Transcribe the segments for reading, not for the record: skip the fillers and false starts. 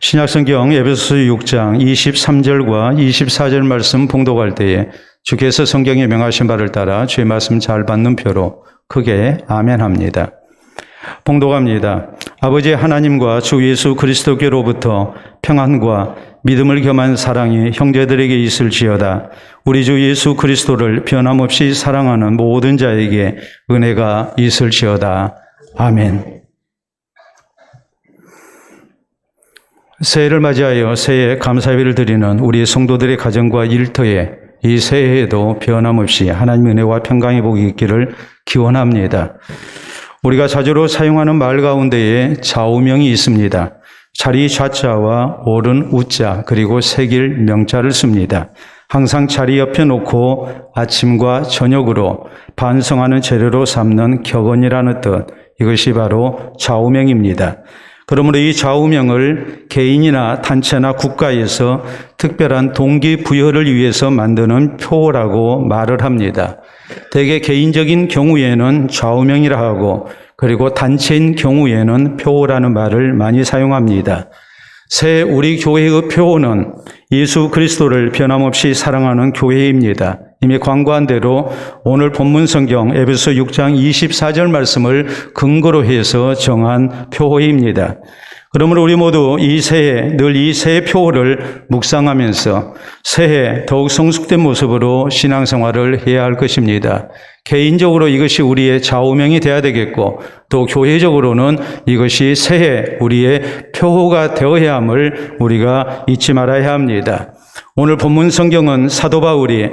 신약성경 에베소서 6장 23절과 24절 말씀 봉독할 때에 주께서 성경에 명하신 바를 따라 주의 말씀 잘 받는 표로 크게 아멘합니다. 봉독합니다. 아버지 하나님과 주 예수 그리스도께로부터 평안과 믿음을 겸한 사랑이 형제들에게 있을지어다. 우리 주 예수 그리스도를 변함없이 사랑하는 모든 자에게 은혜가 있을지어다. 아멘. 새해를 맞이하여 새해 감사예배를 드리는 우리 성도들의 가정과 일터에 이 새해에도 변함없이 하나님의 은혜와 평강의 복이 있기를 기원합니다. 우리가 자주로 사용하는 말 가운데에 좌우명이 있습니다. 자리 좌자와 옳은 우자 그리고 새길 명자를 씁니다. 항상 자리 옆에 놓고 아침과 저녁으로 반성하는 재료로 삼는 격언이라는 뜻, 이것이 바로 좌우명입니다. 그러므로 이 좌우명을 개인이나 단체나 국가에서 특별한 동기부여를 위해서 만드는 표라고 말을 합니다. 대개 개인적인 경우에는 좌우명이라 하고 그리고 단체인 경우에는 표라는 말을 많이 사용합니다. 새 우리 교회의 표는 예수 그리스도를 변함없이 사랑하는 교회입니다. 이미 광고한 대로 오늘 본문 성경 에베소 6장 24절 말씀을 근거로 해서 정한 표입니다. 그러므로 우리 모두 이 새해 늘 이 새해 표를 묵상하면서 새해 더욱 성숙된 모습으로 신앙생활을 해야 할 것입니다. 개인적으로 이것이 우리의 좌우명이 되어야 되겠고 또 교회적으로는 이것이 새해 우리의 표가 되어야 함을 우리가 잊지 말아야 합니다. 오늘 본문 성경은 사도 바울이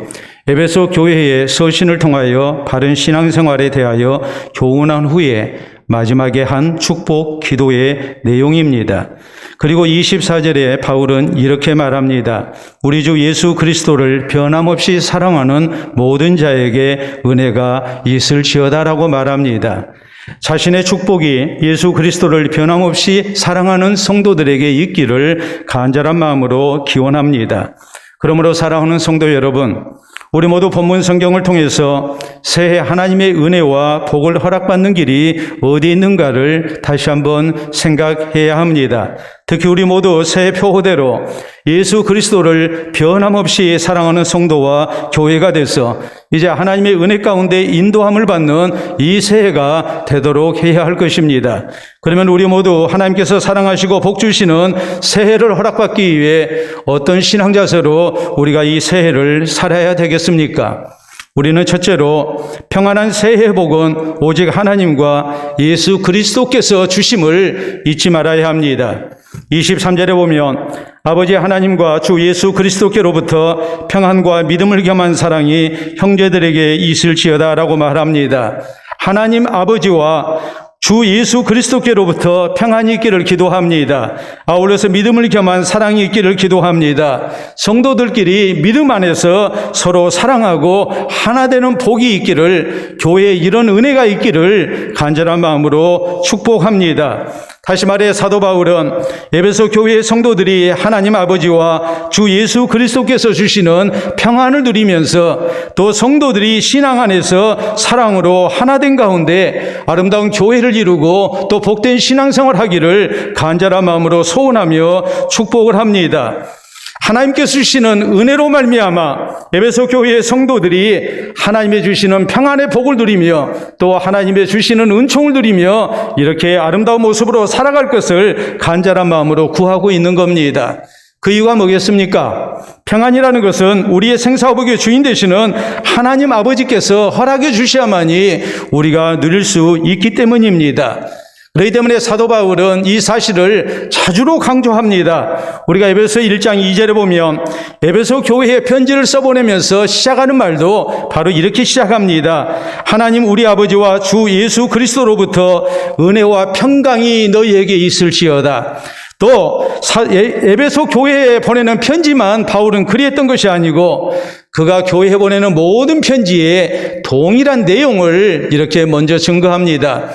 에베소 교회의 서신을 통하여 바른 신앙생활에 대하여 교훈한 후에 마지막에 한 축복 기도의 내용입니다. 그리고 24절에 바울은 이렇게 말합니다. 우리 주 예수 그리스도를 변함없이 사랑하는 모든 자에게 은혜가 있을지어다라고 말합니다. 자신의 축복이 예수 그리스도를 변함없이 사랑하는 성도들에게 있기를 간절한 마음으로 기원합니다. 그러므로 사랑하는 성도 여러분, 우리 모두 본문 성경을 통해서 새해 하나님의 은혜와 복을 허락받는 길이 어디 있는가를 다시 한번 생각해야 합니다. 특히 우리 모두 새해 표호대로 예수 그리스도를 변함없이 사랑하는 성도와 교회가 돼서 이제 하나님의 은혜 가운데 인도함을 받는 이 새해가 되도록 해야 할 것입니다. 그러면 우리 모두 하나님께서 사랑하시고 복 주시는 새해를 허락받기 위해 어떤 신앙 자세로 우리가 이 새해를 살아야 되겠습니까? 우리는 첫째로 평안한 새해 복은 오직 하나님과 예수 그리스도께서 주심을 잊지 말아야 합니다. 23절에 보면 아버지 하나님과 주 예수 그리스도께로부터 평안과 믿음을 겸한 사랑이 형제들에게 있을지어다라고 말합니다. 하나님 아버지와 주 예수 그리스도께로부터 평안이 있기를 기도합니다. 아울러서 믿음을 겸한 사랑이 있기를 기도합니다. 성도들끼리 믿음 안에서 서로 사랑하고 하나 되는 복이 있기를, 교회에 이런 은혜가 있기를 간절한 마음으로 축복합니다. 다시 말해 사도 바울은 에베소 교회의 성도들이 하나님 아버지와 주 예수 그리스도께서 주시는 평안을 누리면서 또 성도들이 신앙 안에서 사랑으로 하나된 가운데 아름다운 교회를 이루고 또 복된 신앙생활 하기를 간절한 마음으로 소원하며 축복을 합니다. 하나님께서 주시는 은혜로 말미암아 에베소 교회의 성도들이 하나님의 주시는 평안의 복을 누리며 또 하나님의 주시는 은총을 누리며 이렇게 아름다운 모습으로 살아갈 것을 간절한 마음으로 구하고 있는 겁니다. 그 이유가 뭐겠습니까? 평안이라는 것은 우리의 생사복의 주인 되시는 하나님 아버지께서 허락해 주셔야만이 우리가 누릴 수 있기 때문입니다. 그렇기 때문에 사도 바울은 이 사실을 자주로 강조합니다. 우리가 에베소 1장 2절에 보면 에베소 교회에 편지를 써보내면서 시작하는 말도 바로 이렇게 시작합니다. 하나님 우리 아버지와 주 예수 그리스도로부터 은혜와 평강이 너희에게 있을지어다. 또 에베소 교회에 보내는 편지만 바울은 그리했던 것이 아니고 그가 교회에 보내는 모든 편지에 동일한 내용을 이렇게 먼저 증거합니다.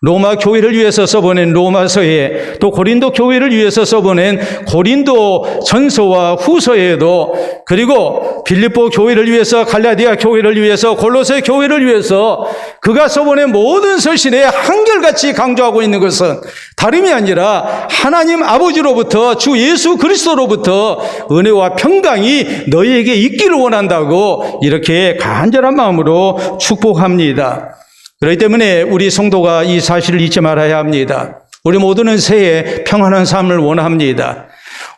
로마 교회를 위해서 써보낸 로마서에 또 고린도 교회를 위해서 써보낸 고린도 전서와 후서에도 그리고 빌립보 교회를 위해서 갈라디아 교회를 위해서 골로새 교회를 위해서 그가 써보낸 모든 서신에 한결같이 강조하고 있는 것은 다름이 아니라 하나님 아버지로부터 주 예수 그리스도로부터 은혜와 평강이 너희에게 있기를 원한다고 이렇게 간절한 마음으로 축복합니다. 그렇기 때문에 우리 성도가 이 사실을 잊지 말아야 합니다. 우리 모두는 새해 평안한 삶을 원합니다.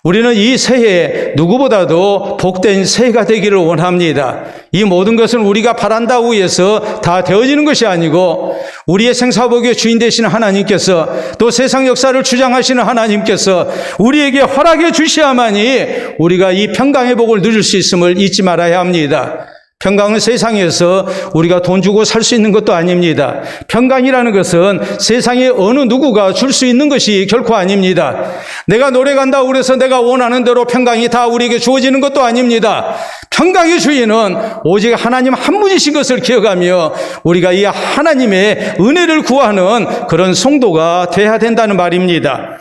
우리는 이 새해 누구보다도 복된 새해가 되기를 원합니다. 이 모든 것은 우리가 바란다고 해서 다 되어지는 것이 아니고 우리의 생사복의 주인 되시는 하나님께서 또 세상 역사를 주장하시는 하나님께서 우리에게 허락해 주셔야만이 우리가 이 평강의 복을 누릴 수 있음을 잊지 말아야 합니다. 평강은 세상에서 우리가 돈 주고 살 수 있는 것도 아닙니다. 평강이라는 것은 세상에 어느 누구가 줄 수 있는 것이 결코 아닙니다. 내가 노래 간다고 그래서 내가 원하는 대로 평강이 다 우리에게 주어지는 것도 아닙니다. 평강의 주인은 오직 하나님 한 분이신 것을 기억하며 우리가 이 하나님의 은혜를 구하는 그런 성도가 돼야 된다는 말입니다.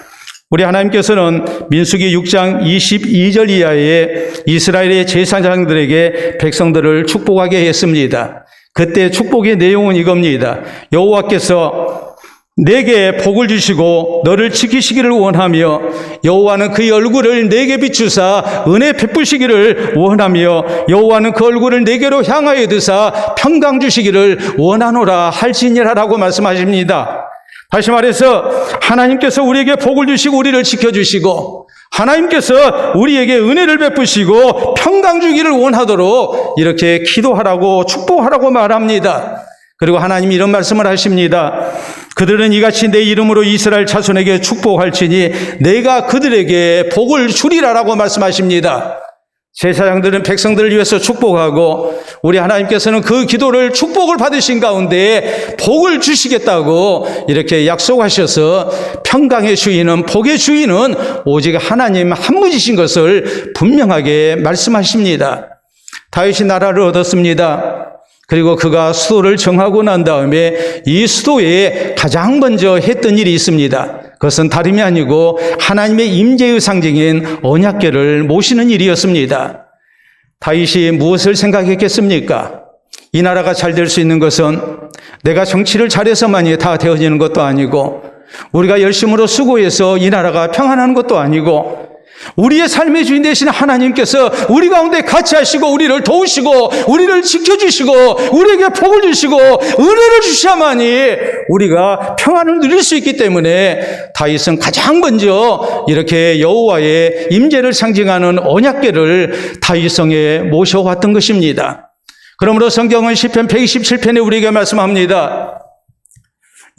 우리 하나님께서는 민수기 6장 22절 이하에 이스라엘의 제사장들에게 백성들을 축복하게 했습니다. 그때 축복의 내용은 이겁니다. 여호와께서 내게 복을 주시고 너를 지키시기를 원하며 여호와는 그의 얼굴을 내게 비추사 은혜 베푸시기를 원하며 여호와는 그 얼굴을 내게로 향하여 드사 평강 주시기를 원하노라 할지니라라고 말씀하십니다. 다시 말해서 하나님께서 우리에게 복을 주시고 우리를 지켜주시고 하나님께서 우리에게 은혜를 베푸시고 평강 주기를 원하도록 이렇게 기도하라고 축복하라고 말합니다. 그리고 하나님이 이런 말씀을 하십니다. 그들은 이같이 내 이름으로 이스라엘 자손에게 축복할지니 내가 그들에게 복을 주리라라고 말씀하십니다. 제사장들은 백성들을 위해서 축복하고 우리 하나님께서는 그 기도를 축복을 받으신 가운데 복을 주시겠다고 이렇게 약속하셔서 평강의 주인은 복의 주인은 오직 하나님 한 분이신 것을 분명하게 말씀하십니다. 다윗이 나라를 얻었습니다. 그리고 그가 수도를 정하고 난 다음에 이 수도에 가장 먼저 했던 일이 있습니다. 그것은 다름이 아니고 하나님의 임재의 상징인 언약궤를 모시는 일이었습니다. 다윗이 무엇을 생각했겠습니까? 이 나라가 잘 될 수 있는 것은 내가 정치를 잘해서만이 다 되어지는 것도 아니고 우리가 열심으로 수고해서 이 나라가 평안한 것도 아니고 우리의 삶의 주인 되신 하나님께서 우리 가운데 같이 하시고 우리를 도우시고 우리를 지켜주시고 우리에게 복을 주시고 은혜를 주셔야만이 우리가 평안을 누릴 수 있기 때문에 다윗은 가장 먼저 이렇게 여호와의 임재를 상징하는 언약궤를 다윗성에 모셔왔던 것입니다. 그러므로 성경은 시편 127편에 우리에게 말씀합니다.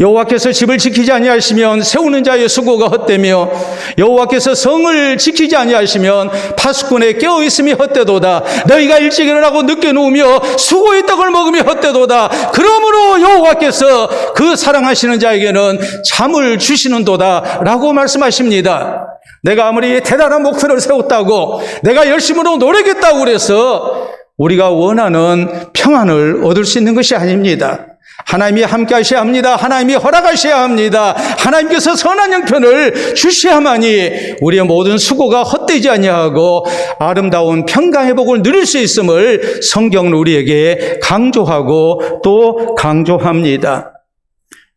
여호와께서 집을 지키지 아니하시면 세우는 자의 수고가 헛되며 여호와께서 성을 지키지 아니하시면 파수꾼의 깨어있음이 헛되도다. 너희가 일찍 일어나고 늦게 누우며 수고의 떡을 먹으며 헛되도다. 그러므로 여호와께서 그 사랑하시는 자에게는 잠을 주시는도다 라고 말씀하십니다. 내가 아무리 대단한 목표를 세웠다고 내가 열심으로 노력했다고 그래서 우리가 원하는 평안을 얻을 수 있는 것이 아닙니다. 하나님이 함께 하셔야 합니다. 하나님이 허락하셔야 합니다. 하나님께서 선한 형편을 주셔야만이 우리의 모든 수고가 헛되지 아니하고 아름다운 평강의 복을 누릴 수 있음을 성경은 우리에게 강조하고 또 강조합니다.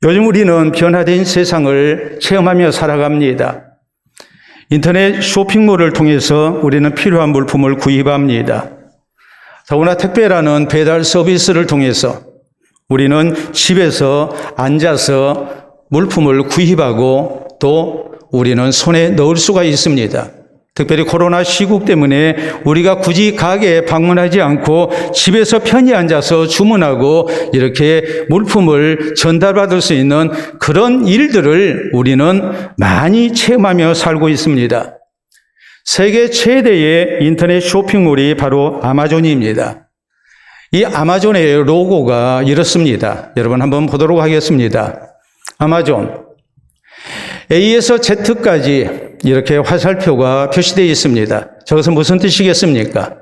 요즘 우리는 변화된 세상을 체험하며 살아갑니다. 인터넷 쇼핑몰을 통해서 우리는 필요한 물품을 구입합니다. 더구나 택배라는 배달 서비스를 통해서 우리는 집에서 앉아서 물품을 구입하고 또 우리는 손에 넣을 수가 있습니다. 특별히 코로나 시국 때문에 우리가 굳이 가게에 방문하지 않고 집에서 편히 앉아서 주문하고 이렇게 물품을 전달받을 수 있는 그런 일들을 우리는 많이 체험하며 살고 있습니다. 세계 최대의 인터넷 쇼핑몰이 바로 아마존입니다. 이 아마존의 로고가 이렇습니다. 여러분 한번 보도록 하겠습니다. 아마존 A에서 Z까지 이렇게 화살표가 표시되어 있습니다. 저것은 무슨 뜻이겠습니까?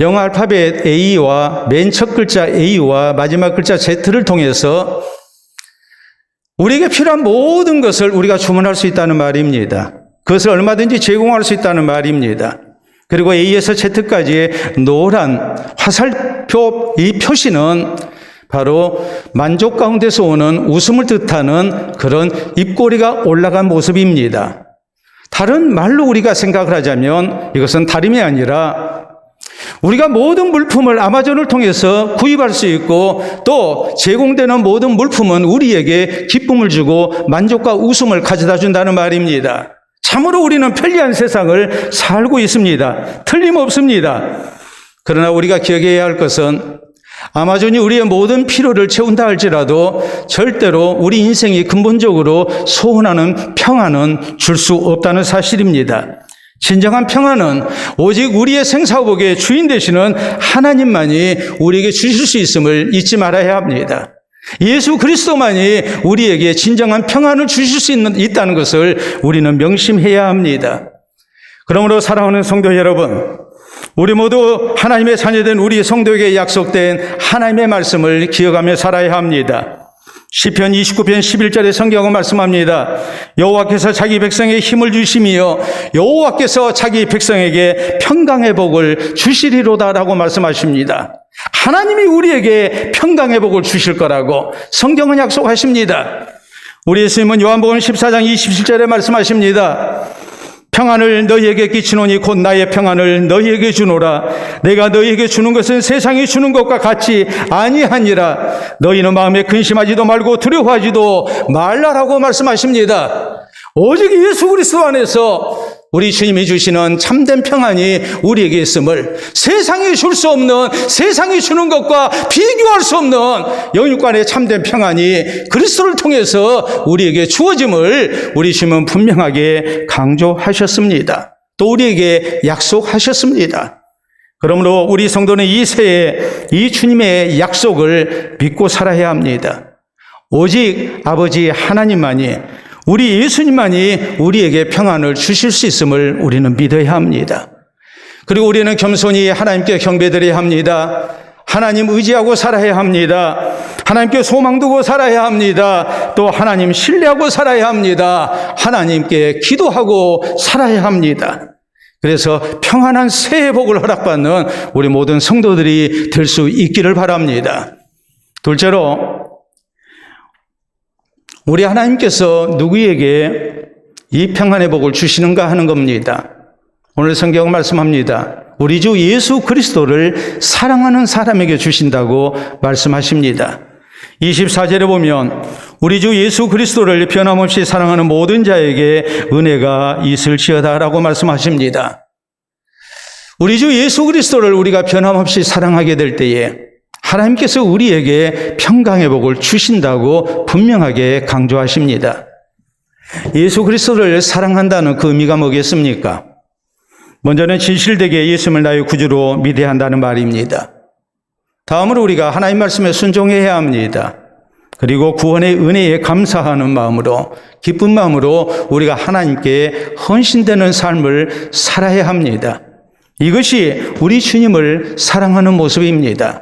영어 알파벳 A와 맨 첫 글자 A와 마지막 글자 Z를 통해서 우리에게 필요한 모든 것을 우리가 주문할 수 있다는 말입니다. 그것을 얼마든지 제공할 수 있다는 말입니다. 그리고 A에서 Z까지의 노란 화살표 이 표시는 바로 만족 가운데서 오는 웃음을 뜻하는 그런 입꼬리가 올라간 모습입니다. 다른 말로 우리가 생각을 하자면 이것은 다름이 아니라 우리가 모든 물품을 아마존을 통해서 구입할 수 있고 또 제공되는 모든 물품은 우리에게 기쁨을 주고 만족과 웃음을 가져다 준다는 말입니다. 참으로 우리는 편리한 세상을 살고 있습니다. 틀림없습니다. 그러나 우리가 기억해야 할 것은 아마존이 우리의 모든 필요를 채운다 할지라도 절대로 우리 인생이 근본적으로 소원하는 평안은 줄 수 없다는 사실입니다. 진정한 평안은 오직 우리의 생사복의 주인 되시는 하나님만이 우리에게 주실 수 있음을 잊지 말아야 합니다. 예수 그리스도만이 우리에게 진정한 평안을 주실 수 있다는 것을 우리는 명심해야 합니다. 그러므로 사랑하는 성도 여러분, 우리 모두 하나님의 자녀된 우리 성도에게 약속된 하나님의 말씀을 기억하며 살아야 합니다. 시편 29편 11절에 성경은 말씀합니다. 여호와께서 자기 백성에게 힘을 주시며 여호와께서 자기 백성에게 평강의 복을 주시리로다라고 말씀하십니다. 하나님이 우리에게 평강의 복을 주실 거라고 성경은 약속하십니다. 우리 예수님은 요한복음 14장 27절에 말씀하십니다. 평안을 너희에게 끼치노니 곧 나의 평안을 너희에게 주노라. 내가 너희에게 주는 것은 세상이 주는 것과 같이 아니하니라. 너희는 마음에 근심하지도 말고 두려워하지도 말라라고 말씀하십니다. 오직 예수 그리스도 안에서 우리 주님이 주시는 참된 평안이 우리에게 있음을, 세상이 줄 수 없는, 세상이 주는 것과 비교할 수 없는 영육간의 참된 평안이 그리스도를 통해서 우리에게 주어짐을 우리 주님은 분명하게 강조하셨습니다. 또 우리에게 약속하셨습니다. 그러므로 우리 성도는 이 새해 이 주님의 약속을 믿고 살아야 합니다. 오직 아버지 하나님만이, 우리 예수님만이 우리에게 평안을 주실 수 있음을 우리는 믿어야 합니다. 그리고 우리는 겸손히 하나님께 경배드려야 합니다. 하나님 의지하고 살아야 합니다. 하나님께 소망 두고 살아야 합니다. 또 하나님 신뢰하고 살아야 합니다. 하나님께 기도하고 살아야 합니다. 그래서 평안한 새해 복을 허락받는 우리 모든 성도들이 될 수 있기를 바랍니다. 둘째로, 우리 하나님께서 누구에게 이 평안의 복을 주시는가 하는 겁니다. 오늘 성경은 말씀합니다. 우리 주 예수 그리스도를 사랑하는 사람에게 주신다고 말씀하십니다. 24절에 보면 우리 주 예수 그리스도를 변함없이 사랑하는 모든 자에게 은혜가 있을지어다라고 말씀하십니다. 우리 주 예수 그리스도를 우리가 변함없이 사랑하게 될 때에 하나님께서 우리에게 평강의 복을 주신다고 분명하게 강조하십니다. 예수 그리스도를 사랑한다는 그 의미가 뭐겠습니까? 먼저는 진실되게 예수님을 나의 구주로 믿어야 한다는 말입니다. 다음으로 우리가 하나님 말씀에 순종해야 합니다. 그리고 구원의 은혜에 감사하는 마음으로, 기쁜 마음으로 우리가 하나님께 헌신되는 삶을 살아야 합니다. 이것이 우리 주님을 사랑하는 모습입니다.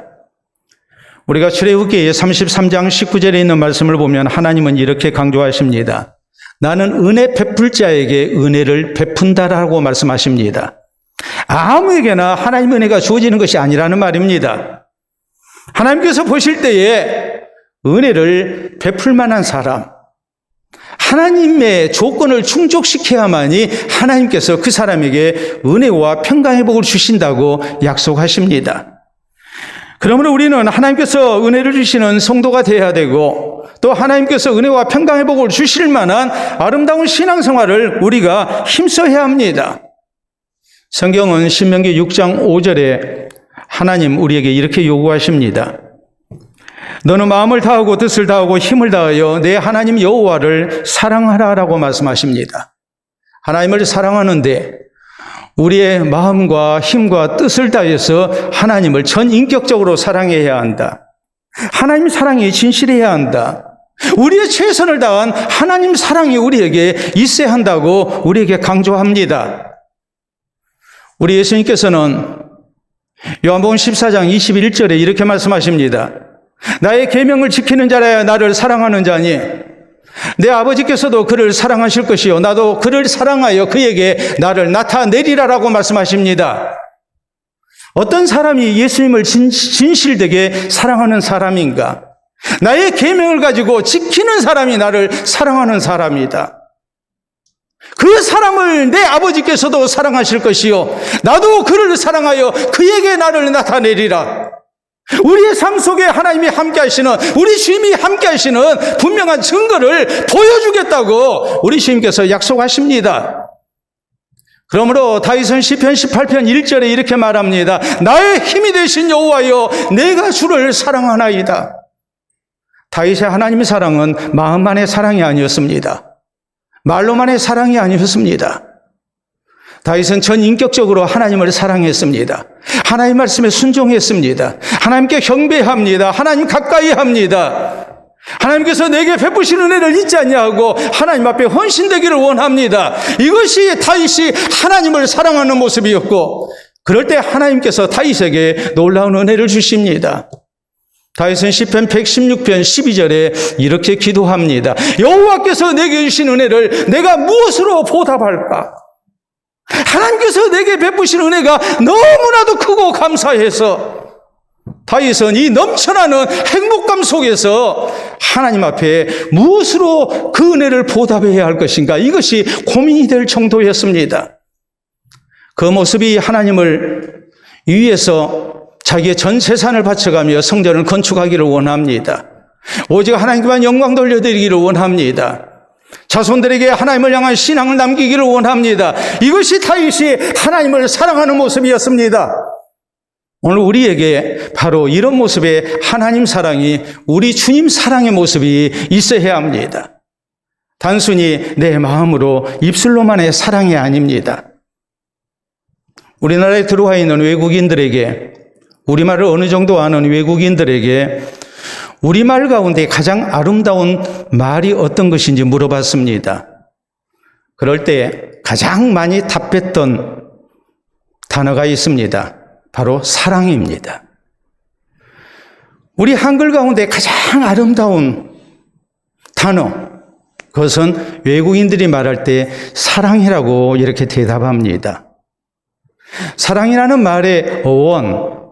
우리가 출애굽기 33장 19절에 있는 말씀을 보면 하나님은 이렇게 강조하십니다. 나는 은혜 베풀 자에게 은혜를 베푼다라고 말씀하십니다. 아무에게나 하나님의 은혜가 주어지는 것이 아니라는 말입니다. 하나님께서 보실 때에 은혜를 베풀 만한 사람, 하나님의 조건을 충족시켜야만이 하나님께서 그 사람에게 은혜와 평강의 복을 주신다고 약속하십니다. 그러므로 우리는 하나님께서 은혜를 주시는 성도가 되어야 되고, 또 하나님께서 은혜와 평강의 복을 주실 만한 아름다운 신앙생활을 우리가 힘써야 합니다. 성경은 신명기 6장 5절에 하나님 우리에게 이렇게 요구하십니다. 너는 마음을 다하고 뜻을 다하고 힘을 다하여 내 하나님 여호와를 사랑하라라고 말씀하십니다. 하나님을 사랑하는데 우리의 마음과 힘과 뜻을 다해서 하나님을 전인격적으로 사랑해야 한다. 하나님 사랑이 진실해야 한다. 우리의 최선을 다한 하나님 사랑이 우리에게 있어야 한다고 우리에게 강조합니다. 우리 예수님께서는 요한복음 14장 21절에 이렇게 말씀하십니다. 나의 계명을 지키는 자라야 나를 사랑하는 자니 내 아버지께서도 그를 사랑하실 것이요 나도 그를 사랑하여 그에게 나를 나타내리라라고 말씀하십니다. 어떤 사람이 예수님을 진실되게 사랑하는 사람인가? 나의 계명을 가지고 지키는 사람이 나를 사랑하는 사람이다. 그 사람을 내 아버지께서도 사랑하실 것이요 나도 그를 사랑하여 그에게 나를 나타내리라. 우리의 삶 속에 하나님이 함께 하시는, 우리 주님이 함께 하시는 분명한 증거를 보여주겠다고 우리 주님께서 약속하십니다. 그러므로 다윗은 시편 18편 1절에 이렇게 말합니다. 나의 힘이 되신 여호와여, 내가 주를 사랑하나이다. 다윗의 하나님의 사랑은 마음만의 사랑이 아니었습니다. 말로만의 사랑이 아니었습니다. 다윗은 전인격적으로 하나님을 사랑했습니다. 하나님 말씀에 순종했습니다. 하나님께 경배합니다. 하나님 가까이 합니다. 하나님께서 내게 베푸신 은혜를 잊지 아니하고 하나님 앞에 헌신되기를 원합니다. 이것이 다윗이 하나님을 사랑하는 모습이었고, 그럴 때 하나님께서 다윗에게 놀라운 은혜를 주십니다. 다윗은 시편 116편 12절에 이렇게 기도합니다. 여호와께서 내게 주신 은혜를 내가 무엇으로 보답할까? 하나님께서 내게 베푸신 은혜가 너무나도 크고 감사해서 다윗은 이 넘쳐나는 행복감 속에서 하나님 앞에 무엇으로 그 은혜를 보답해야 할 것인가, 이것이 고민이 될 정도였습니다. 그 모습이 하나님을 위해서 자기의 전 재산을 바쳐가며 성전을 건축하기를 원합니다. 오직 하나님께만 영광 돌려드리기를 원합니다. 자손들에게 하나님을 향한 신앙을 남기기를 원합니다. 이것이 다윗이 하나님을 사랑하는 모습이었습니다. 오늘 우리에게 바로 이런 모습의 하나님 사랑이, 우리 주님 사랑의 모습이 있어야 합니다. 단순히 내 마음으로 입술로만의 사랑이 아닙니다. 우리나라에 들어와 있는 외국인들에게, 우리말을 어느 정도 아는 외국인들에게 우리말 가운데 가장 아름다운 말이 어떤 것인지 물어봤습니다. 그럴 때 가장 많이 답했던 단어가 있습니다. 바로 사랑입니다. 우리 한글 가운데 가장 아름다운 단어, 그것은 외국인들이 말할 때 사랑이라고 이렇게 대답합니다. 사랑이라는 말의 어원,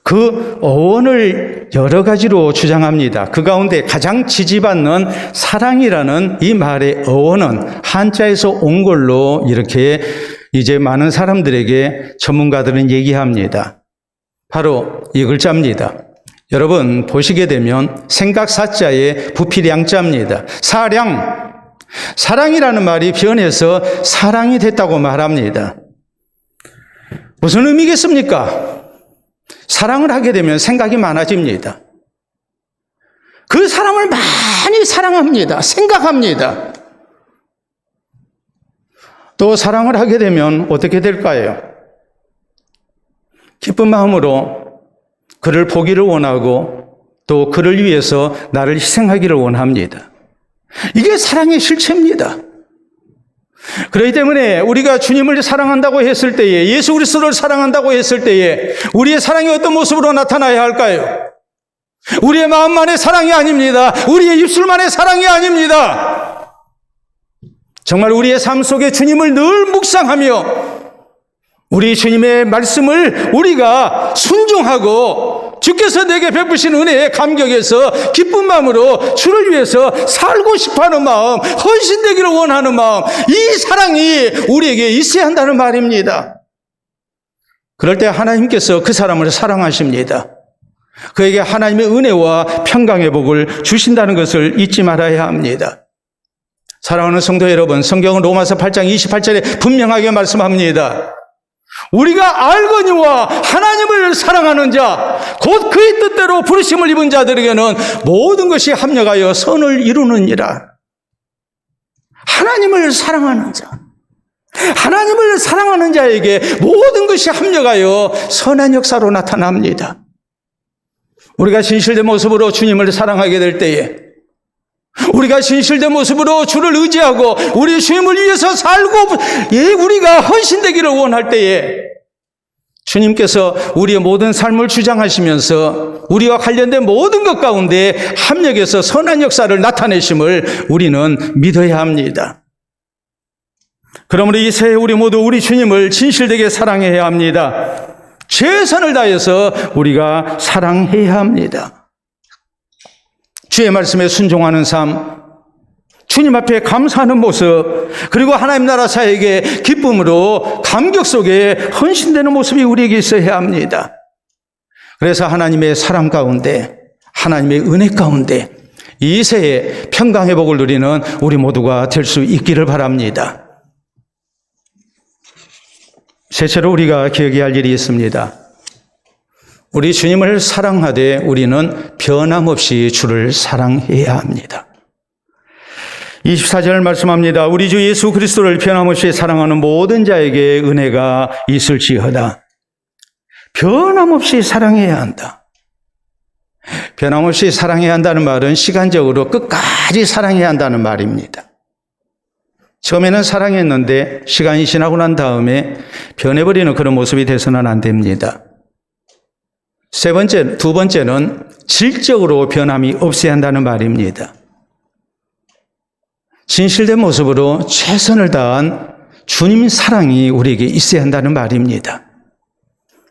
그 어원을 여러 가지로 주장합니다. 그 가운데 가장 지지받는 사랑이라는 이 말의 어원은 한자에서 온 걸로 이렇게 이제 많은 사람들에게 전문가들은 얘기합니다. 바로 이 글자입니다. 여러분 보시게 되면 생각사자의 부필양자입니다. 사량, 사랑이라는 말이 변해서 사랑이 됐다고 말합니다. 무슨 의미겠습니까? 사랑을 하게 되면 생각이 많아집니다. 그 사람을 많이 사랑합니다. 생각합니다. 또 사랑을 하게 되면 어떻게 될까요? 기쁜 마음으로 그를 보기를 원하고 또 그를 위해서 나를 희생하기를 원합니다. 이게 사랑의 실체입니다. 그렇기 때문에 우리가 주님을 사랑한다고 했을 때에, 예수 그리스도를 사랑한다고 했을 때에 우리의 사랑이 어떤 모습으로 나타나야 할까요? 우리의 마음만의 사랑이 아닙니다. 우리의 입술만의 사랑이 아닙니다. 정말 우리의 삶 속에 주님을 늘 묵상하며 우리 주님의 말씀을 우리가 순종하고 주께서 내게 베푸신 은혜에 감격해서 기쁜 마음으로 주를 위해서 살고 싶어하는 마음, 헌신되기를 원하는 마음, 이 사랑이 우리에게 있어야 한다는 말입니다. 그럴 때 하나님께서 그 사람을 사랑하십니다. 그에게 하나님의 은혜와 평강의 복을 주신다는 것을 잊지 말아야 합니다. 사랑하는 성도 여러분, 성경은 로마서 8장 28절에 분명하게 말씀합니다. 우리가 알거니와 하나님을 사랑하는 자, 곧 그의 뜻대로 부르심을 입은 자들에게는 모든 것이 합력하여 선을 이루느니라. 하나님을 사랑하는 자, 하나님을 사랑하는 자에게 모든 것이 합력하여 선한 역사로 나타납니다. 우리가 진실된 모습으로 주님을 사랑하게 될 때에, 우리가 진실된 모습으로 주를 의지하고 우리 주님을 위해서 살고 우리가 헌신되기를 원할 때에 주님께서 우리의 모든 삶을 주장하시면서 우리와 관련된 모든 것 가운데 합력해서 선한 역사를 나타내심을 우리는 믿어야 합니다. 그러므로 이 새해 우리 모두 우리 주님을 진실되게 사랑해야 합니다. 최선을 다해서 우리가 사랑해야 합니다. 주의 말씀에 순종하는 삶, 주님 앞에 감사하는 모습, 그리고 하나님 나라 사역의 기쁨으로 감격 속에 헌신되는 모습이 우리에게 있어야 합니다. 그래서 하나님의 사랑 가운데, 하나님의 은혜 가운데 이 새해 평강의 복을 누리는 우리 모두가 될 수 있기를 바랍니다. 셋째로 우리가 기억해야 할 일이 있습니다. 우리 주님을 사랑하되 우리는 변함없이 주를 사랑해야 합니다. 24절 말씀합니다. 우리 주 예수 그리스도를 변함없이 사랑하는 모든 자에게 은혜가 있을지어다. 변함없이 사랑해야 한다. 변함없이 사랑해야 한다는 말은 시간적으로 끝까지 사랑해야 한다는 말입니다. 처음에는 사랑했는데 시간이 지나고 난 다음에 변해버리는 그런 모습이 돼서는 안 됩니다. 두 번째는 질적으로 변함이 없어야 한다는 말입니다. 진실된 모습으로 최선을 다한 주님 사랑이 우리에게 있어야 한다는 말입니다.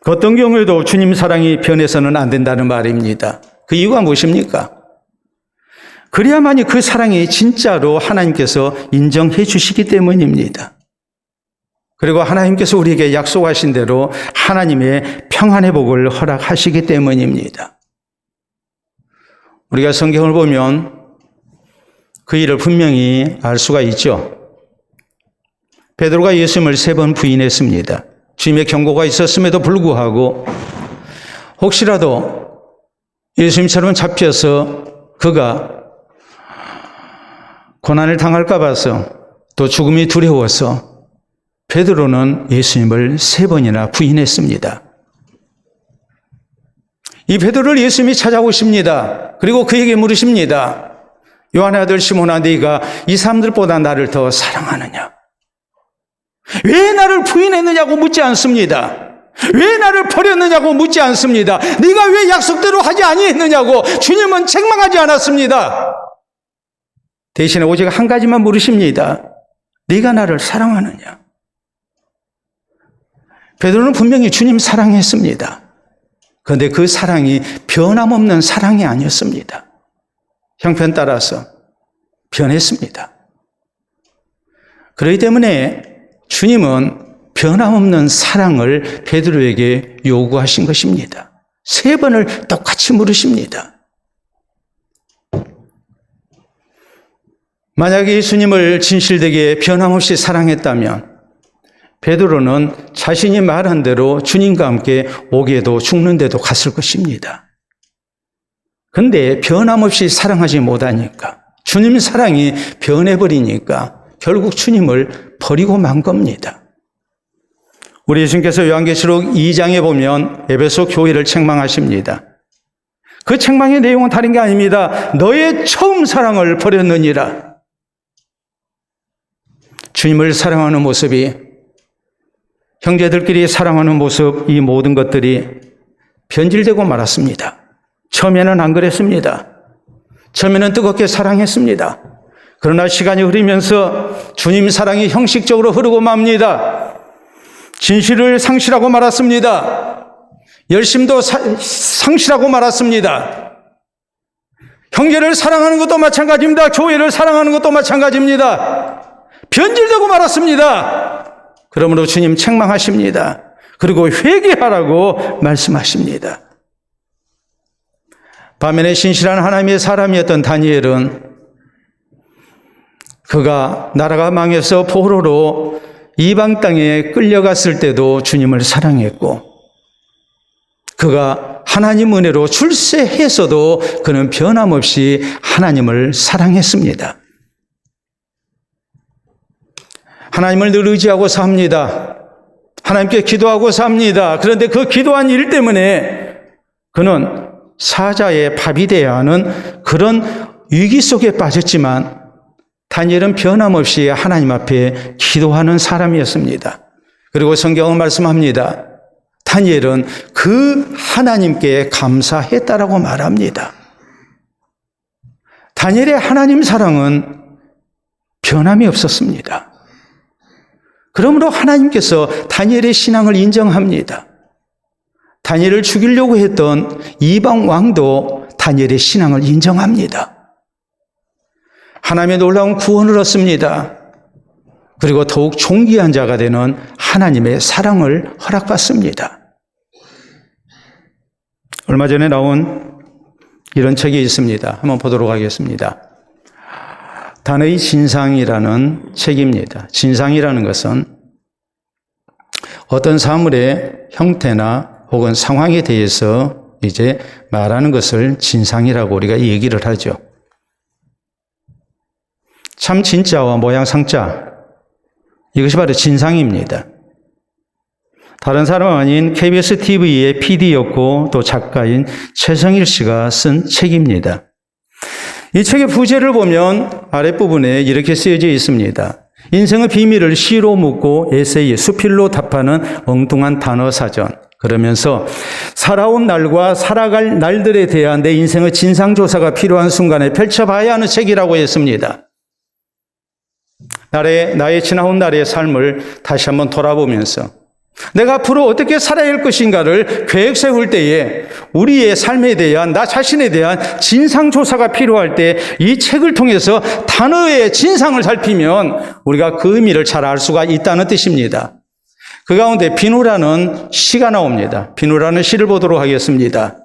어떤 경우에도 주님 사랑이 변해서는 안 된다는 말입니다. 그 이유가 무엇입니까? 그래야만이 그 사랑이 진짜로 하나님께서 인정해 주시기 때문입니다. 그리고 하나님께서 우리에게 약속하신 대로 하나님의 평안의 복을 허락하시기 때문입니다. 우리가 성경을 보면 그 일을 분명히 알 수가 있죠. 베드로가 예수님을 3번 부인했습니다. 주님의 경고가 있었음에도 불구하고 혹시라도 예수님처럼 잡혀서 그가 고난을 당할까 봐서 또 죽음이 두려워서 베드로는 예수님을 3번이나 부인했습니다. 이 베드로를 예수님이 찾아오십니다. 그리고 그에게 물으십니다. 요한의 아들 시몬아, 네가 이 사람들보다 나를 더 사랑하느냐? 왜 나를 부인했느냐고 묻지 않습니다. 왜 나를 버렸느냐고 묻지 않습니다. 네가 왜 약속대로 하지 아니했느냐고 주님은 책망하지 않았습니다. 대신에 오직 한 가지만 물으십니다. 네가 나를 사랑하느냐? 베드로는 분명히 주님 사랑했습니다. 그런데 그 사랑이 변함없는 사랑이 아니었습니다. 형편 따라서 변했습니다. 그렇기 때문에 주님은 변함없는 사랑을 베드로에게 요구하신 것입니다. 3번을 똑같이 물으십니다. 만약에 예수님을 진실되게 변함없이 사랑했다면 베드로는 자신이 말한 대로 주님과 함께 오게도 죽는데도 갔을 것입니다. 그런데 변함없이 사랑하지 못하니까 주님 사랑이 변해버리니까 결국 주님을 버리고 만 겁니다. 우리 예수님께서 요한계시록 2장에 보면 에베소 교회를 책망하십니다. 그 책망의 내용은 다른 게 아닙니다. 너의 처음 사랑을 버렸느니라. 주님을 사랑하는 모습이, 형제들끼리 사랑하는 모습, 이 모든 것들이 변질되고 말았습니다. 처음에는 안 그랬습니다. 처음에는 뜨겁게 사랑했습니다. 그러나 시간이 흐르면서 주님 사랑이 형식적으로 흐르고 맙니다. 진실을 상실하고 말았습니다. 열심도 상실하고 말았습니다. 형제를 사랑하는 것도 마찬가지입니다. 교회를 사랑하는 것도 마찬가지입니다. 변질되고 말았습니다. 그러므로 주님 책망하십니다. 그리고 회개하라고 말씀하십니다. 반면에 신실한 하나님의 사람이었던 다니엘은 그가 나라가 망해서 포로로 이방 땅에 끌려갔을 때도 주님을 사랑했고, 그가 하나님 은혜로 출세해서도 그는 변함없이 하나님을 사랑했습니다. 하나님을 늘 의지하고 삽니다. 하나님께 기도하고 삽니다. 그런데 그 기도한 일 때문에 그는 사자의 밥이 되어야 하는 그런 위기 속에 빠졌지만 다니엘은 변함없이 하나님 앞에 기도하는 사람이었습니다. 그리고 성경은 말씀합니다. 다니엘은 그 하나님께 감사했다라고 말합니다. 다니엘의 하나님 사랑은 변함이 없었습니다. 그러므로 하나님께서 다니엘의 신앙을 인정합니다. 다니엘을 죽이려고 했던 이방 왕도 다니엘의 신앙을 인정합니다. 하나님의 놀라운 구원을 얻습니다. 그리고 더욱 존귀한 자가 되는 하나님의 사랑을 허락받습니다. 얼마 전에 나온 이런 책이 있습니다. 한번 보도록 하겠습니다. 단의 진상이라는 책입니다. 진상이라는 것은 어떤 사물의 형태나 혹은 상황에 대해서 이제 말하는 것을 진상이라고 우리가 얘기를 하죠. 참 진짜와 모양상자, 이것이 바로 진상입니다. 다른 사람 아닌 KBS TV의 PD였고 또 작가인 최성일 씨가 쓴 책입니다. 이 책의 부제를 보면 아랫부분에 이렇게 쓰여져 있습니다. 인생의 비밀을 시로 묻고 에세이, 수필로 답하는 엉뚱한 단어 사전. 그러면서 살아온 날과 살아갈 날들에 대한 내 인생의 진상조사가 필요한 순간에 펼쳐봐야 하는 책이라고 했습니다. 나의 지나온 날의 삶을 다시 한번 돌아보면서 내가 앞으로 어떻게 살아야 할 것인가를 계획 세울 때에 우리의 삶에 대한, 나 자신에 대한 진상조사가 필요할 때 이 책을 통해서 단어의 진상을 살피면 우리가 그 의미를 잘 알 수가 있다는 뜻입니다. 그 가운데 비누라는 시가 나옵니다. 비누라는 시를 보도록 하겠습니다.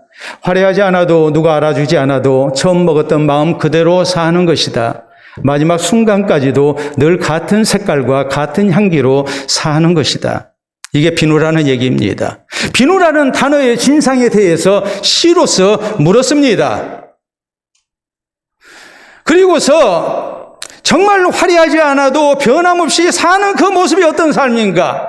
화려하지 않아도 누가 알아주지 않아도 처음 먹었던 마음 그대로 사는 것이다. 마지막 순간까지도 늘 같은 색깔과 같은 향기로 사는 것이다. 이게 비누라는 얘기입니다. 비누라는 단어의 진상에 대해서 시로서 물었습니다. 그리고서 정말 화려하지 않아도 변함없이 사는 그 모습이 어떤 삶인가?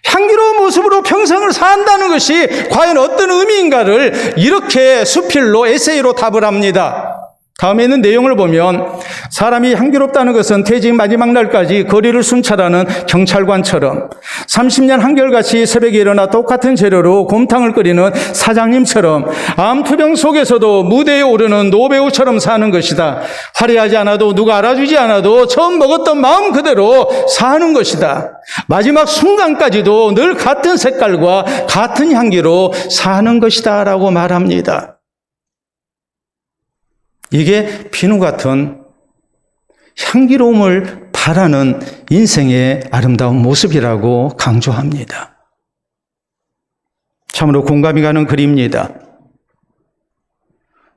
향기로운 모습으로 평생을 산다는 것이 과연 어떤 의미인가를 이렇게 수필로 에세이로 답을 합니다. 다음에 있는 내용을 보면 사람이 향기롭다는 것은 퇴직 마지막 날까지 거리를 순찰하는 경찰관처럼 30년 한결같이 새벽에 일어나 똑같은 재료로 곰탕을 끓이는 사장님처럼 암투병 속에서도 무대에 오르는 노배우처럼 사는 것이다. 화려하지 않아도 누가 알아주지 않아도 처음 먹었던 마음 그대로 사는 것이다. 마지막 순간까지도 늘 같은 색깔과 같은 향기로 사는 것이다 라고 말합니다. 이게 비누 같은 향기로움을 바라는 인생의 아름다운 모습이라고 강조합니다. 참으로 공감이 가는 글입니다.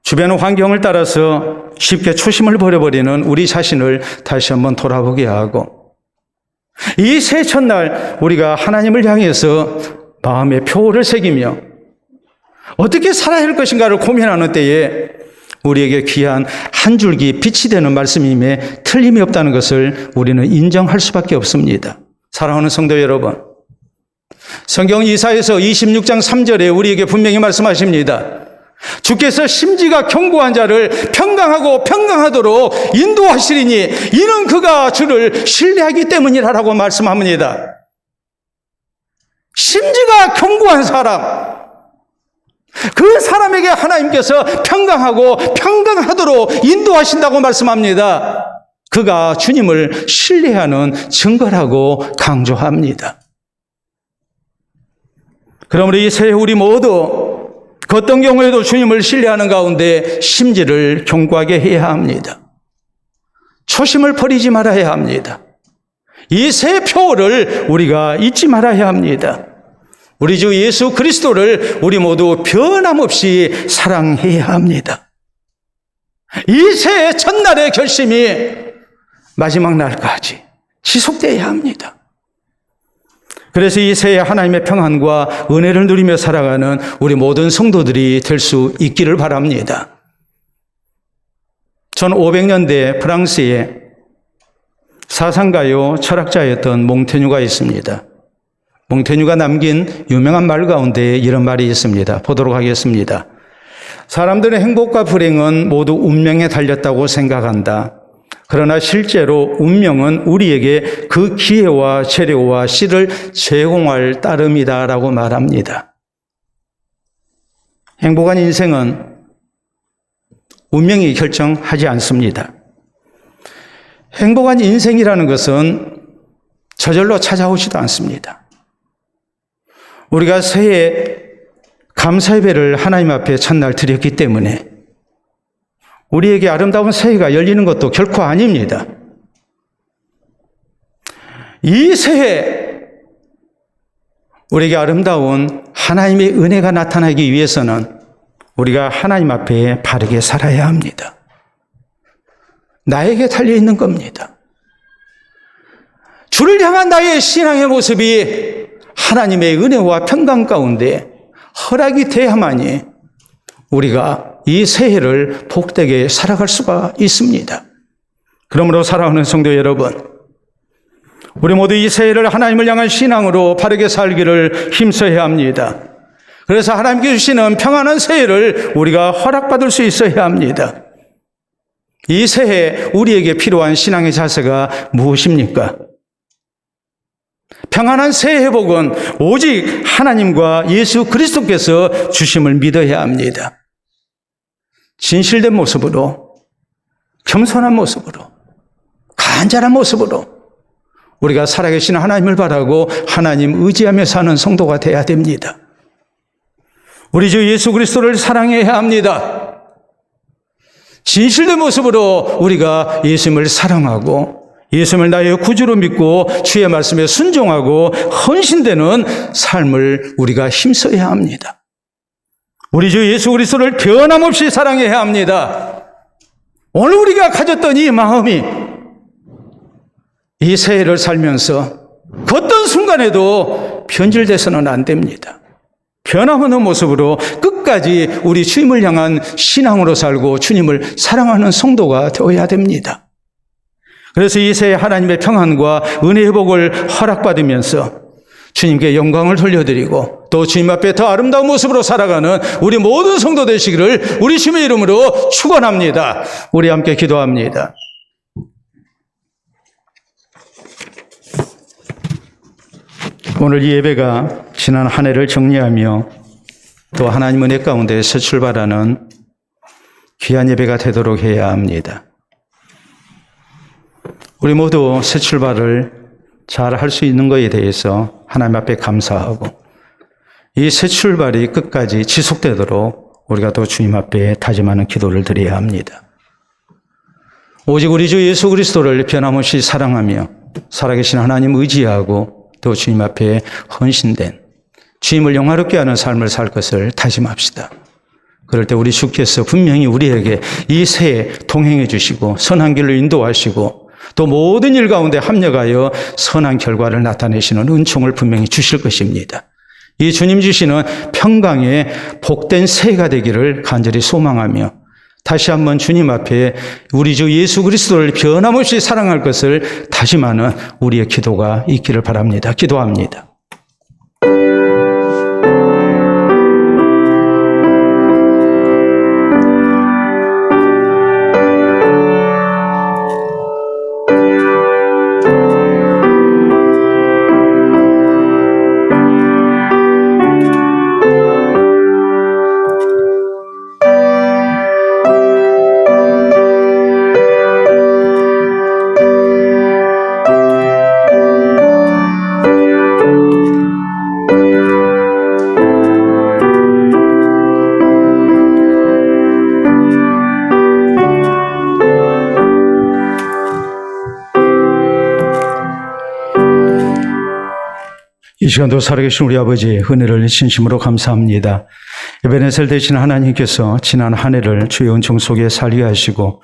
주변 환경을 따라서 쉽게 초심을 버려버리는 우리 자신을 다시 한번 돌아보게 하고 이 새 첫날 우리가 하나님을 향해서 마음의 표를 새기며 어떻게 살아야 할 것인가를 고민하는 때에 우리에게 귀한 한 줄기 빛이 되는 말씀임에 틀림이 없다는 것을 우리는 인정할 수밖에 없습니다. 사랑하는 성도 여러분, 성경 이사야서 26장 3절에 우리에게 분명히 말씀하십니다. 주께서 심지가 견고한 자를 평강하고 평강하도록 인도하시리니 이는 그가 주를 신뢰하기 때문이라고 말씀합니다. 심지가 견고한 사람, 그 사람에게 하나님께서 평강하고 평강하도록 인도하신다고 말씀합니다. 그가 주님을 신뢰하는 증거라고 강조합니다. 그러므로 이 새해 우리 모두 그 어떤 경우에도 주님을 신뢰하는 가운데 심지를 견고하게 해야 합니다. 초심을 버리지 말아야 합니다. 이 새 표를 우리가 잊지 말아야 합니다. 우리 주 예수 그리스도를 우리 모두 변함없이 사랑해야 합니다. 이 새해 첫날의 결심이 마지막 날까지 지속되어야 합니다. 그래서 이 새해 하나님의 평안과 은혜를 누리며 살아가는 우리 모든 성도들이 될 수 있기를 바랍니다. 1500년대 프랑스에 사상가요 철학자였던 몽테뉴가 있습니다. 몽테뉴가 남긴 유명한 말 가운데 이런 말이 있습니다. 보도록 하겠습니다. 사람들의 행복과 불행은 모두 운명에 달렸다고 생각한다. 그러나 실제로 운명은 우리에게 그 기회와 재료와 씨를 제공할 따름이다라고 말합니다. 행복한 인생은 운명이 결정하지 않습니다. 행복한 인생이라는 것은 저절로 찾아오지도 않습니다. 우리가 새해 감사 예배를 하나님 앞에 첫날 드렸기 때문에 우리에게 아름다운 새해가 열리는 것도 결코 아닙니다. 이 새해 우리에게 아름다운 하나님의 은혜가 나타나기 위해서는 우리가 하나님 앞에 바르게 살아야 합니다. 나에게 달려있는 겁니다. 주를 향한 나의 신앙의 모습이 하나님의 은혜와 평강 가운데 허락이 돼야만이 우리가 이 새해를 복되게 살아갈 수가 있습니다. 그러므로 사랑하는 성도 여러분, 우리 모두 이 새해를 하나님을 향한 신앙으로 바르게 살기를 힘써야 합니다. 그래서 하나님께 주시는 평안한 새해를 우리가 허락받을 수 있어야 합니다. 이 새해 우리에게 필요한 신앙의 자세가 무엇입니까? 평안한 새해 회복은 오직 하나님과 예수 그리스도께서 주심을 믿어야 합니다. 진실된 모습으로, 겸손한 모습으로, 간절한 모습으로 우리가 살아계신 하나님을 바라고 하나님 의지하며 사는 성도가 되어야 됩니다. 우리 주 예수 그리스도를 사랑해야 합니다. 진실된 모습으로 우리가 예수님을 사랑하고 예수님을 나의 구주로 믿고 주의 말씀에 순종하고 헌신되는 삶을 우리가 힘써야 합니다. 우리 주 예수 그리스도를 변함없이 사랑해야 합니다. 오늘 우리가 가졌던 이 마음이 이 새해를 살면서 그 어떤 순간에도 변질돼서는 안 됩니다. 변함없는 모습으로 끝까지 우리 주님을 향한 신앙으로 살고 주님을 사랑하는 성도가 되어야 됩니다. 그래서 이 새해 하나님의 평안과 은혜의 회복을 허락받으면서 주님께 영광을 돌려드리고 또 주님 앞에 더 아름다운 모습으로 살아가는 우리 모든 성도 되시기를 우리 주님의 이름으로 축원합니다. 우리 함께 기도합니다. 오늘 이 예배가 지난 한 해를 정리하며 또 하나님 은혜 가운데 새 출발하는 귀한 예배가 되도록 해야 합니다. 우리 모두 새 출발을 잘 할 수 있는 것에 대해서 하나님 앞에 감사하고 이 새 출발이 끝까지 지속되도록 우리가 또 주님 앞에 다짐하는 기도를 드려야 합니다. 오직 우리 주 예수 그리스도를 변함없이 사랑하며 살아계신 하나님 의지하고 또 주님 앞에 헌신된 주님을 영화롭게 하는 삶을 살 것을 다짐합시다. 그럴 때 우리 주께서 분명히 우리에게 이 새해 동행해 주시고 선한 길로 인도하시고 또 모든 일 가운데 합력하여 선한 결과를 나타내시는 은총을 분명히 주실 것입니다. 이 주님 주시는 평강의 복된 새해가 되기를 간절히 소망하며 다시 한번 주님 앞에 우리 주 예수 그리스도를 변함없이 사랑할 것을 다짐하는 우리의 기도가 있기를 바랍니다. 기도합니다. 이 시간도 살아계신 우리 아버지 은혜를 진심으로 감사합니다. 에베네셀 되신 하나님께서 지난 한 해를 주의 은총 속에 살게 하시고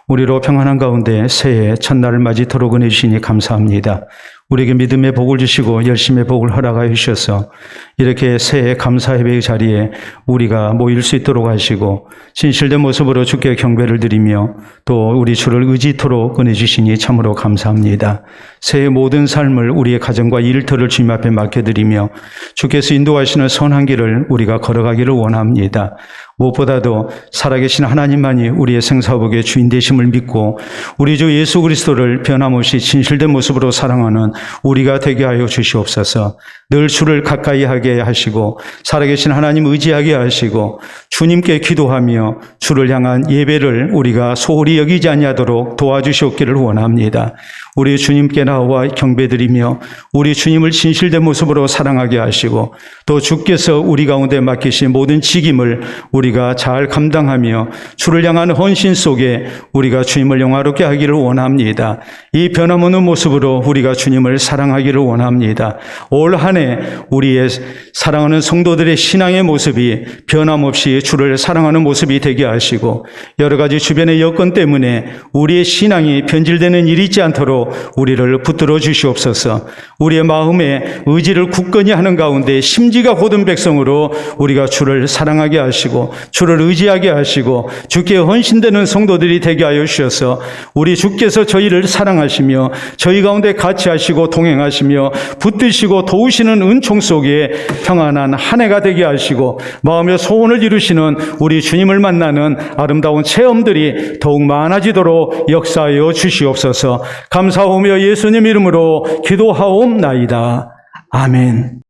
우리로 평안한 가운데 새해 첫날을 맞이토록 은혜 주시니 감사합니다. 우리에게 믿음의 복을 주시고 열심의 복을 허락하여 주셔서 이렇게 새해 감사 예배의 자리에 우리가 모일 수 있도록 하시고 진실된 모습으로 주께 경배를 드리며 또 우리 주를 의지토록 은혜 주시니 참으로 감사합니다. 새해 모든 삶을 우리의 가정과 일터를 주님 앞에 맡겨드리며 주께서 인도하시는 선한 길을 우리가 걸어가기를 원합니다. 무엇보다도 살아계신 하나님만이 우리의 생사복의 주인 되심을 믿고 우리 주 예수 그리스도를 변함없이 진실된 모습으로 사랑하는 우리가 되게 하여 주시옵소서. 늘 주를 가까이 하게 하시고 살아계신 하나님 의지하게 하시고 주님께 기도하며 주를 향한 예배를 우리가 소홀히 여기지 아니하도록 도와주시옵기를 원합니다. 우리 주님께 나와 경배드리며 우리 주님을 진실된 모습으로 사랑하게 하시고 또 주께서 우리 가운데 맡기신 모든 직임을 우리가 잘 감당하며 주를 향한 헌신 속에 우리가 주님을 영화롭게 하기를 원합니다. 이 변함없는 모습으로 우리가 주님을 사랑하기를 원합니다. 올 한 해 우리의 사랑하는 성도들의 신앙의 모습이 변함없이 주를 사랑하는 모습이 되게 하시고 여러 가지 주변의 여건 때문에 우리의 신앙이 변질되는 일이 있지 않도록 우리를 붙들어 주시옵소서. 우리의 마음에 의지를 굳건히 하는 가운데 심지가 고든 백성으로 우리가 주를 사랑하게 하시고 주를 의지하게 하시고 주께 헌신되는 성도들이 되게 하여 주셔서 우리 주께서 저희를 사랑하시며 저희 가운데 같이 하시고 동행하시며 붙드시고 도우시는 은총 속에 평안한 한 해가 되게 하시고 마음의 소원을 이루시는 우리 주님을 만나는 아름다운 체험들이 더욱 많아지도록 역사하여 주시옵소서. 감사하며 예수님 이름으로 기도하옵나이다. 아멘.